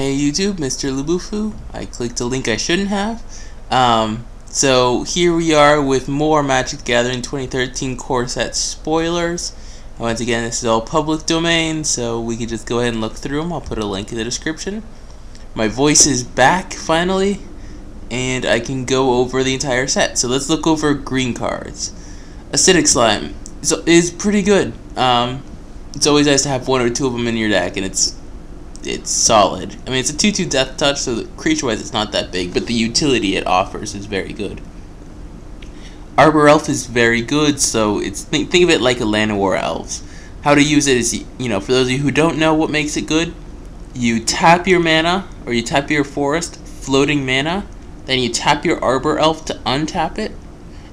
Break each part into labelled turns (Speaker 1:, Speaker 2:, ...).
Speaker 1: Hey YouTube, MrLuBuFu. I clicked a link I shouldn't have. So here we are with more Magic the Gathering 2013 core set spoilers. Once again, this is all public domain, so we can just go ahead and look through them. I'll put a link in the description. My voice is back finally, and I can go over the entire set. So let's look over green cards. Acidic Slime is pretty good. It's always nice to have one or two of them in your deck, and it's solid. I mean, it's a 2/2 Death Touch, so creature-wise it's not that big, but the utility it offers is very good. Arbor Elf is very good, so think of it like a Land of War Elves. How to use it is, for those of you who don't know what makes it good, you tap your mana, or you tap your forest, floating mana, then you tap your Arbor Elf to untap it,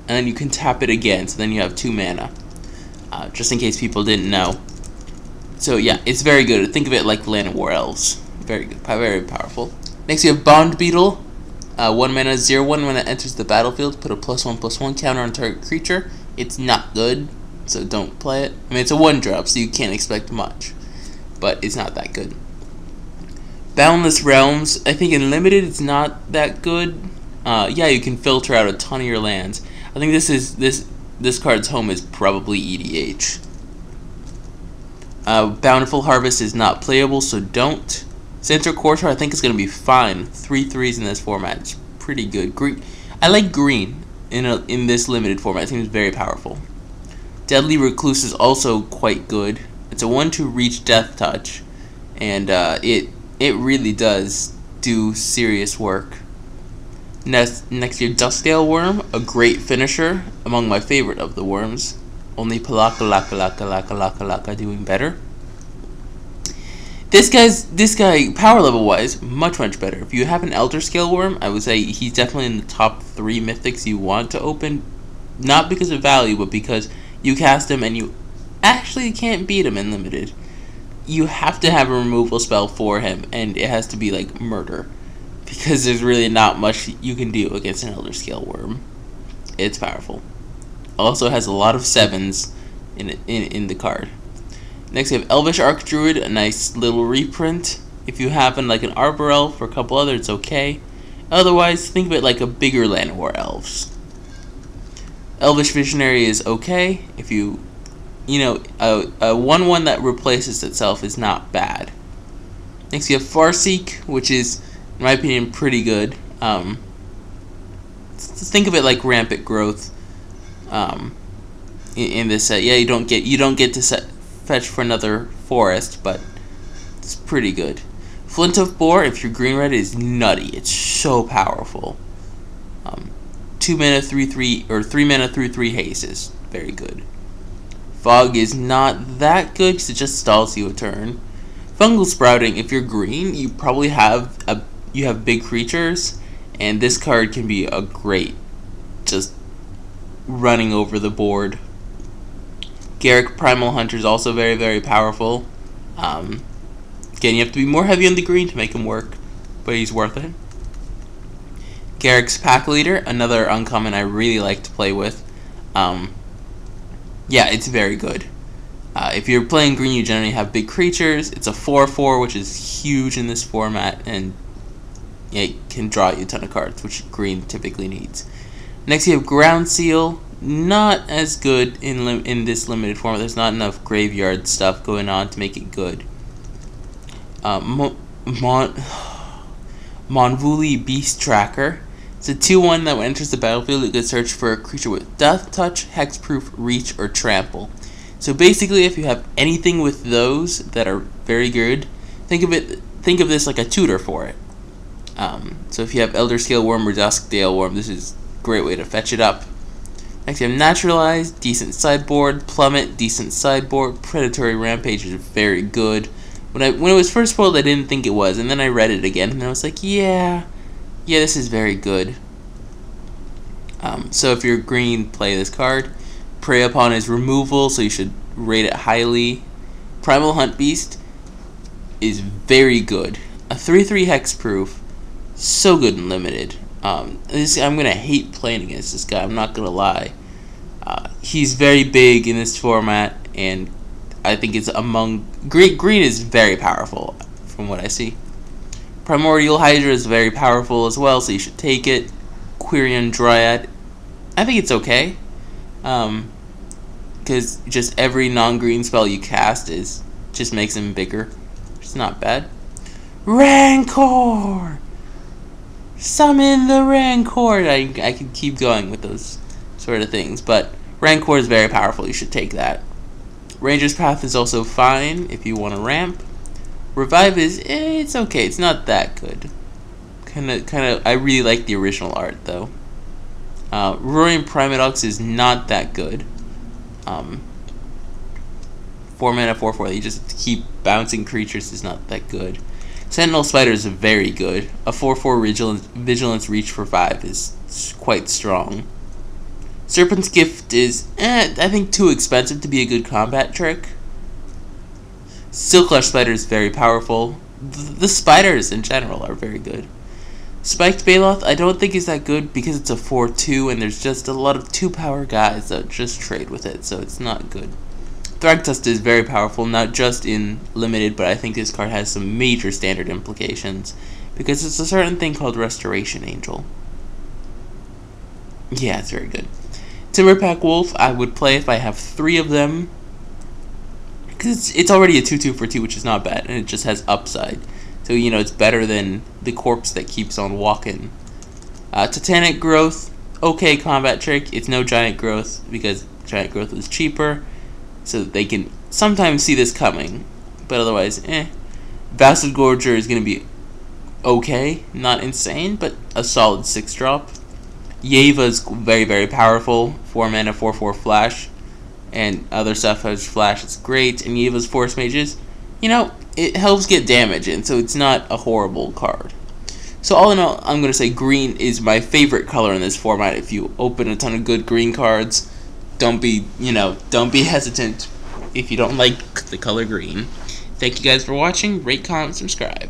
Speaker 1: and then you can tap it again, so then you have 2 mana. Just in case people didn't know. So yeah, it's very good. Think of it like Land of War Elves. Very good, very powerful. Next you have Bond Beetle. 1 mana, 0/1 when it enters the battlefield. Put a +1/+1 counter on target creature. It's not good, so don't play it. I mean, it's a 1-drop, so you can't expect much, but it's not that good. Boundless Realms. I think in limited it's not that good. Yeah, you can filter out a ton of your lands. I think this card's home is probably EDH. Bountiful Harvest is not playable, so don't. Center Quarter I think is going to be fine. 3/3s in this format. It's pretty good. Green. I like green in this limited format. It seems very powerful. Deadly Recluse is also quite good. It's a 1/2 reach Death Touch, and it really does do serious work. Next year, Duskdale Worm, a great finisher, among my favorite of the worms. Only Palaka doing better. This guy, power level wise, much better. If you have an Elder Scale Worm, I would say he's definitely in the top 3 mythics you want to open. Not because of value, but because you cast him and you actually can't beat him in limited. You have to have a removal spell for him, and it has to be like murder. Because there's really not much you can do against an Elder Scale Worm. It's powerful. Also has a lot of 7s in the card. Next we have Elvish Archdruid, a nice little reprint. If you have like an Arbor Elf or a couple others, it's okay. Otherwise, think of it like a bigger Land of War Elves. Elvish Visionary is okay. If you a 1/1 that replaces itself is not bad. Next you have Farseek, which is, in my opinion, pretty good. Think of it like Rampant Growth. In this set, yeah, you don't get to fetch for another forest, but it's pretty good. Flint of Boar, if you're green-red, is nutty. It's so powerful. 2 mana 3/3 or 3 mana 3/3 haste is very good. Fog is not that good because it just stalls you a turn. Fungal Sprouting, if you're green, you probably have big creatures, and this card can be a great just running over the board. Garruk Primal Hunter is also very powerful. Again, you have to be more heavy on the green to make him work, but he's worth it. Garruk's Pack Leader, another uncommon I really like to play with. Yeah, it's very good. If you're playing green, you generally have big creatures. It's a 4/4, which is huge in this format, and it can draw you a ton of cards, which green typically needs. Next you have Ground Seal, not as good in this limited format. There's not enough graveyard stuff going on to make it good. Monvuli Beast Tracker. It's a 2/1 that when it enters the battlefield, it can search for a creature with Death Touch, Hexproof, Reach, or Trample. So basically, if you have anything with those that are very good, think of this like a tutor for it. So if you have Elder Scale Worm or Duskdale Worm, this is great way to fetch it up. Next you have Naturalize, decent sideboard. Plummet, decent sideboard. Predatory Rampage is very good. When it was first spoiled, I didn't think it was, and then I read it again, and I was like, yeah, this is very good. So if you're green, play this card. Prey Upon is removal, so you should rate it highly. Primal Hunt Beast is very good. A 3/3 hexproof, so good in limited. I'm gonna hate playing against this guy, I'm not gonna lie. He's very big in this format, and I think it's among green is very powerful from what I see. Primordial Hydra is very powerful as well, so you should take it. Quirion Dryad, I think it's okay. Because just every non-green spell you cast just makes him bigger. It's not bad. Rancor! Summon the Rancor! I can keep going with those sort of things, but Rancor is very powerful. You should take that. Ranger's Path is also fine if you want to ramp. Revive it's okay. It's not that good. Kind of. I really like the original art though. Roaring Primadox is not that good. 4 mana 4/4. You just keep bouncing creatures is not that good. Sentinel Spider is very good. A 4/4 Vigilance Reach for 5 is quite strong. Serpent's Gift is, I think, too expensive to be a good combat trick. Silclush Spider is very powerful. The spiders in general are very good. Spiked Baloth I don't think is that good because it's a 4/2 and there's just a lot of 2-power guys that just trade with it, so it's not good. Thragtusk is very powerful, not just in limited, but I think this card has some major standard implications because it's a certain thing called Restoration Angel. Yeah, it's very good. Timberpack Wolf I would play if I have 3 of them because it's already a 2/2 for 2, which is not bad, and it just has upside. So, you know, it's better than the corpse that keeps on walking. Titanic Growth, okay combat trick. It's no Giant Growth because Giant Growth is cheaper. So they can sometimes see this coming. But otherwise, Vassal Gorger is going to be okay. Not insane, but a solid 6-drop. Yeva is very, very powerful. 4 mana, 4/4 flash. And other stuff has flash. It's great. And Yeva's Force Mages, you know, it helps get damage in, so it's not a horrible card. So all in all, I'm going to say green is my favorite color in this format. If you open a ton of good green cards, don't be hesitant if you don't like the color green. Thank you guys for watching. Rate, comment, subscribe.